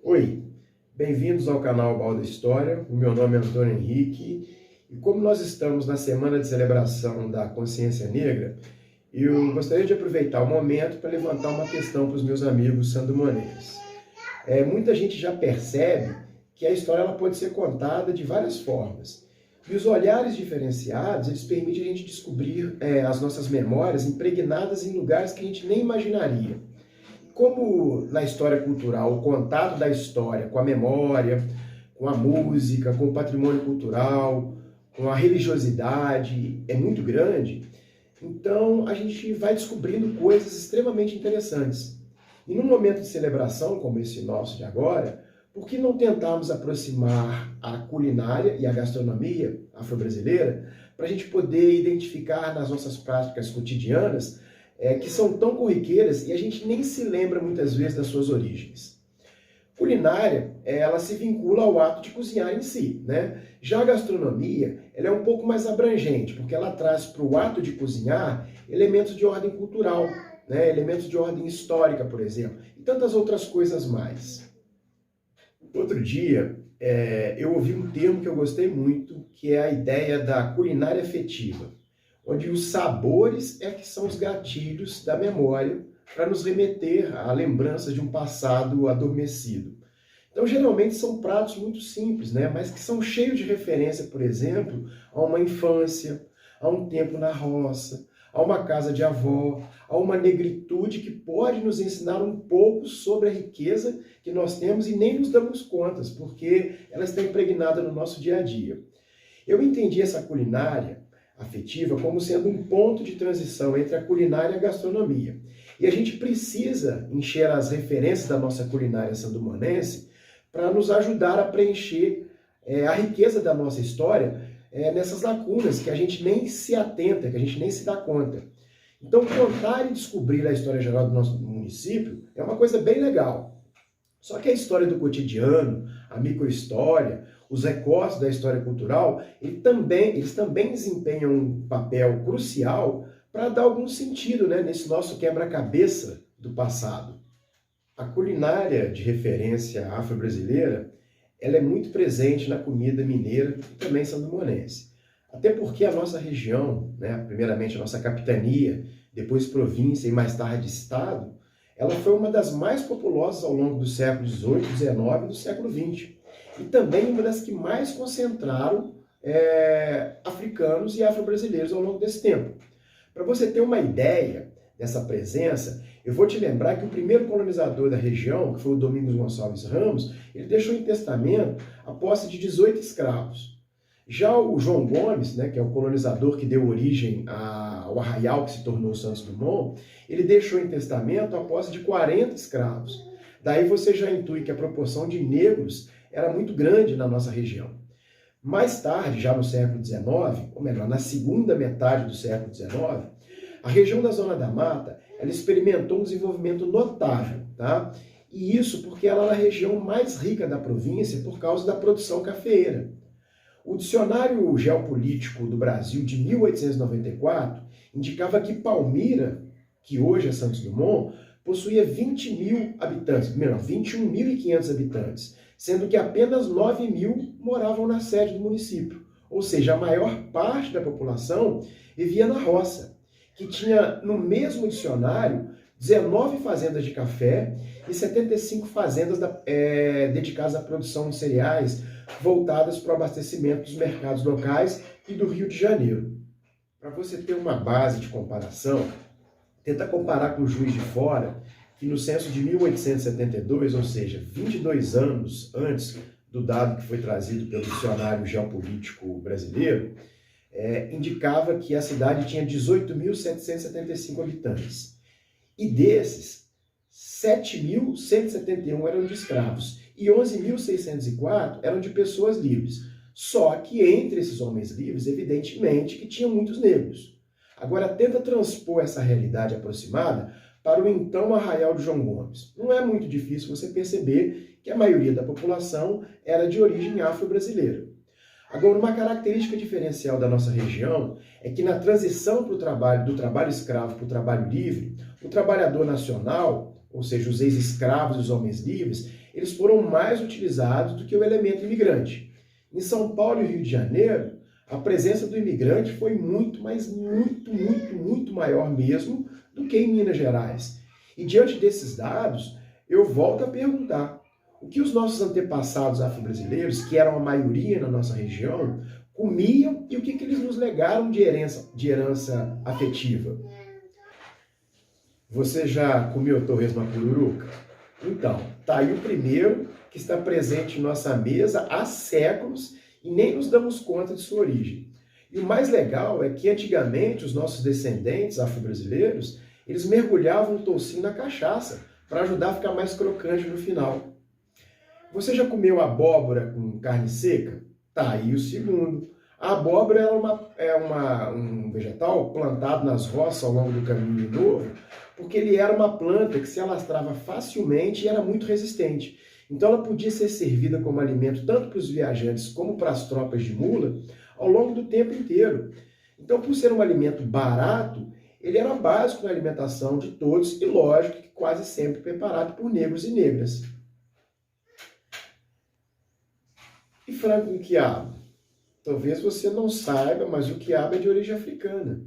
Oi, bem-vindos ao canal Balda História. O meu nome é Antônio Henrique e como nós estamos na semana de celebração da consciência negra, eu gostaria de aproveitar o momento para levantar uma questão para os meus amigos sandomanenses. Muita gente já percebe que a história ela pode ser contada de várias formas. E os olhares diferenciados, eles permitem a gente descobrir as nossas memórias impregnadas em lugares que a gente nem imaginaria. Como na história cultural, o contato da história com a memória, com a música, com o patrimônio cultural, com a religiosidade é muito grande, então a gente vai descobrindo coisas extremamente interessantes. E num momento de celebração como esse nosso de agora, por que não tentarmos aproximar a culinária e a gastronomia afro-brasileira para a gente poder identificar nas nossas práticas cotidianas que são tão corriqueiras e a gente nem se lembra muitas vezes das suas origens. Culinária, ela se vincula ao ato de cozinhar em si, né? Já a gastronomia, ela é um pouco mais abrangente, porque ela traz para o ato de cozinhar elementos de ordem cultural, né? Elementos de ordem histórica, por exemplo, e tantas outras coisas mais. Outro dia, eu ouvi um termo que eu gostei muito, que é a ideia da culinária afetiva, onde os sabores é que são os gatilhos da memória para nos remeter à lembrança de um passado adormecido. Então, geralmente são pratos muito simples, né? Mas que são cheios de referência, por exemplo, a uma infância, a um tempo na roça, a uma casa de avó, a uma negritude que pode nos ensinar um pouco sobre a riqueza que nós temos e nem nos damos contas, porque ela está impregnada no nosso dia a dia. Eu entendi essa culinária afetiva como sendo um ponto de transição entre a culinária e a gastronomia. E a gente precisa encher as referências da nossa culinária sandomanense para nos ajudar a preencher a riqueza da nossa história nessas lacunas que a gente nem se atenta, que a gente nem se dá conta. Então, contar e descobrir a história geral do nosso município é uma coisa bem legal. Só que a história do cotidiano, a microhistória, os recortes da história cultural, eles também desempenham um papel crucial para dar algum sentido, né, nesse nosso quebra-cabeça do passado. A culinária de referência afro-brasileira, ela é muito presente na comida mineira e também sandomanense. Até porque a nossa região, né, primeiramente a nossa capitania, depois província e mais tarde estado, ela foi uma das mais populosas ao longo do século XVIII, XIX e do século XX. E também uma das que mais concentraram africanos e afro-brasileiros ao longo desse tempo. Para você ter uma ideia dessa presença, eu vou te lembrar que o primeiro colonizador da região, que foi o Domingos Gonçalves Ramos, ele deixou em testamento a posse de 18 escravos. Já o João Gomes, né, que é o colonizador que deu origem ao arraial que se tornou Santos Dumont, ele deixou em testamento a posse de 40 escravos. Daí você já intui que a proporção de negros era muito grande na nossa região. Mais tarde, já no século XIX, ou melhor, na segunda metade do século XIX, a região da Zona da Mata, ela experimentou um desenvolvimento notável, tá? E isso porque ela era a região mais rica da província por causa da produção cafeeira. O Dicionário Geopolítico do Brasil, de 1894, indicava que Palmira, que hoje é Santos Dumont, possuía 20 mil habitantes, melhor, 21.500 habitantes, sendo que apenas 9 mil moravam na sede do município. Ou seja, a maior parte da população vivia na roça, que tinha no mesmo dicionário 19 fazendas de café e 75 fazendas dedicadas à produção de cereais, voltadas para o abastecimento dos mercados locais e do Rio de Janeiro. Para você ter uma base de comparação, tenta comparar com o Juiz de Fora, que no censo de 1872, ou seja, 22 anos antes do dado que foi trazido pelo Dicionário Geopolítico Brasileiro, indicava que a cidade tinha 18.775 habitantes. E desses, 7.171 eram de escravos e 11.604 eram de pessoas livres. Só que entre esses homens livres, evidentemente, que tinham muitos negros. Agora, tenta transpor essa realidade aproximada para o então arraial de João Gomes. Não é muito difícil você perceber que a maioria da população era de origem afro-brasileira. Agora, uma característica diferencial da nossa região é que na transição do trabalho escravo para o trabalho livre, o trabalhador nacional, ou seja, os ex-escravos e os homens livres, eles foram mais utilizados do que o elemento imigrante. Em São Paulo e Rio de Janeiro, a presença do imigrante foi muito, mas muito maior mesmo do que em Minas Gerais. E diante desses dados, eu volto a perguntar, o que os nossos antepassados afro-brasileiros, que eram a maioria na nossa região, comiam e o que eles nos legaram de herança afetiva? Você já comeu torresmo à pururuca? Então, tá aí o primeiro que está presente em nossa mesa há séculos e nem nos damos conta de sua origem. E o mais legal é que antigamente os nossos descendentes afro-brasileiros, eles mergulhavam o toucinho na cachaça para ajudar a ficar mais crocante no final. Você já comeu abóbora com carne seca? Tá aí o segundo. A abóbora é um vegetal plantado nas roças ao longo do caminho novo, porque ele era uma planta que se alastrava facilmente e era muito resistente. Então ela podia ser servida como alimento tanto para os viajantes como para as tropas de mula ao longo do tempo inteiro. Então, por ser um alimento barato, ele era básico na alimentação de todos e, lógico, que quase sempre preparado por negros e negras. E frango com quiabo? Talvez você não saiba, mas o quiabo é de origem africana.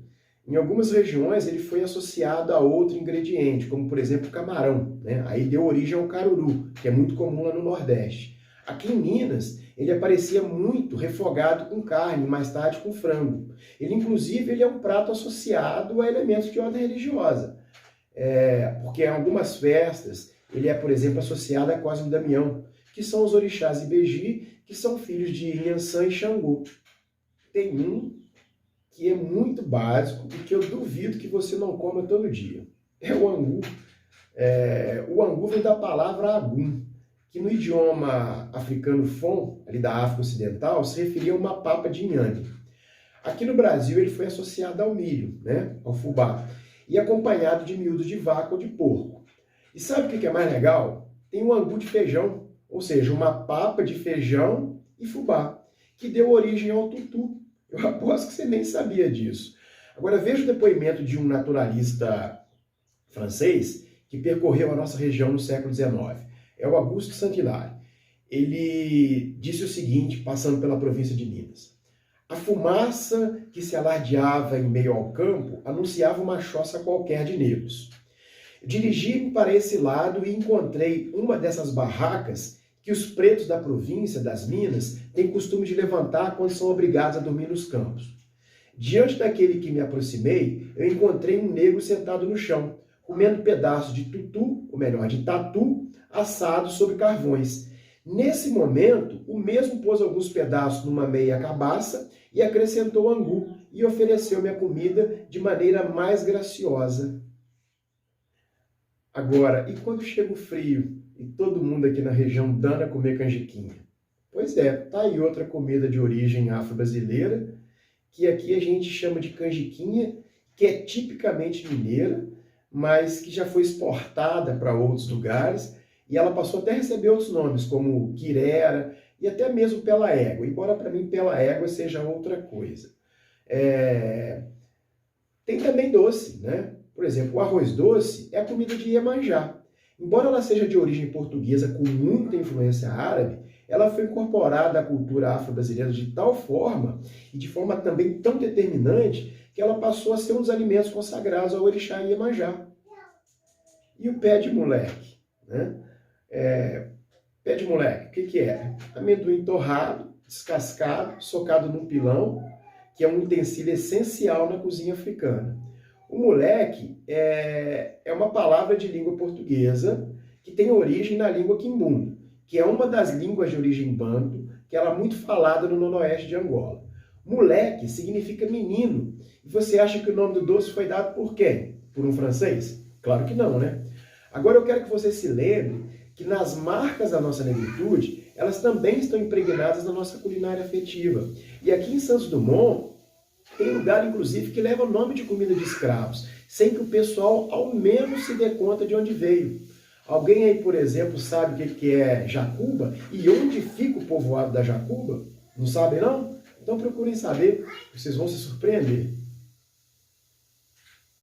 Em algumas regiões ele foi associado a outro ingrediente, como por exemplo o camarão, né? Aí deu origem ao caruru, que é muito comum lá no Nordeste. Aqui em Minas, ele aparecia muito refogado com carne, mais tarde com frango. Ele é um prato associado a elementos de ordem religiosa. Porque em algumas festas, ele é, por exemplo, associado a Cosme e Damião, que são os orixás Ibeji, que são filhos de Inhansã e Xangô. Tem um que é muito básico e que eu duvido que você não coma todo dia. É o angu. O angu vem da palavra agum, que no idioma africano Fon, ali da África Ocidental, se referia a uma papa de inhame. Aqui no Brasil ele foi associado ao milho, né, ao fubá, e acompanhado de miúdos de vaca ou de porco. E sabe o que é mais legal? Tem o angu de feijão, ou seja, uma papa de feijão e fubá, que deu origem ao tutu. Eu aposto que você nem sabia disso. Agora veja o depoimento de um naturalista francês que percorreu a nossa região no século XIX. É o Auguste Saint-Hilaire. Ele disse o seguinte, passando pela província de Minas. A fumaça que se alardeava em meio ao campo anunciava uma choça qualquer de negros. Dirigi-me para esse lado e encontrei uma dessas barracas que os pretos da província, das Minas, têm costume de levantar quando são obrigados a dormir nos campos. Diante daquele que me aproximei, eu encontrei um negro sentado no chão, comendo pedaços de tutu, ou melhor, de tatu, assado sobre carvões. Nesse momento, o mesmo pôs alguns pedaços numa meia cabaça e acrescentou angu e ofereceu-me a comida de maneira mais graciosa. Agora, e quando chega o frio e todo mundo aqui na região dando a comer canjiquinha? Pois é, tá aí outra comida de origem afro-brasileira, que aqui a gente chama de canjiquinha, que é tipicamente mineira, mas que já foi exportada para outros lugares, e ela passou até a receber outros nomes, como quirera e até mesmo pela égua, embora para mim pela égua seja outra coisa. Tem também doce, né? Por exemplo, o arroz doce é a comida de Iemanjá. Embora ela seja de origem portuguesa com muita influência árabe, ela foi incorporada à cultura afro-brasileira de tal forma, e de forma também tão determinante, que ela passou a ser um dos alimentos consagrados ao orixá Iemanjá. E o pé de moleque? Né? Pé de moleque, o que é? Amendoim torrado, descascado, socado num pilão, que é um utensílio essencial na cozinha africana. O moleque é uma palavra de língua portuguesa que tem origem na língua quimbundo, que é uma das línguas de origem banto, que ela é muito falada no noroeste de Angola. Moleque significa menino. E você acha que o nome do doce foi dado por quem? Por um francês? Claro que não, né? Agora eu quero que você se lembre que nas marcas da nossa negritude, elas também estão impregnadas na nossa culinária afetiva. E aqui em Santos Dumont, tem lugar, inclusive, que leva o nome de comida de escravos, sem que o pessoal, ao menos, se dê conta de onde veio. Alguém aí, por exemplo, sabe o que é Jacuba? E onde fica o povoado da Jacuba? Não sabe, não? Então procurem saber, vocês vão se surpreender.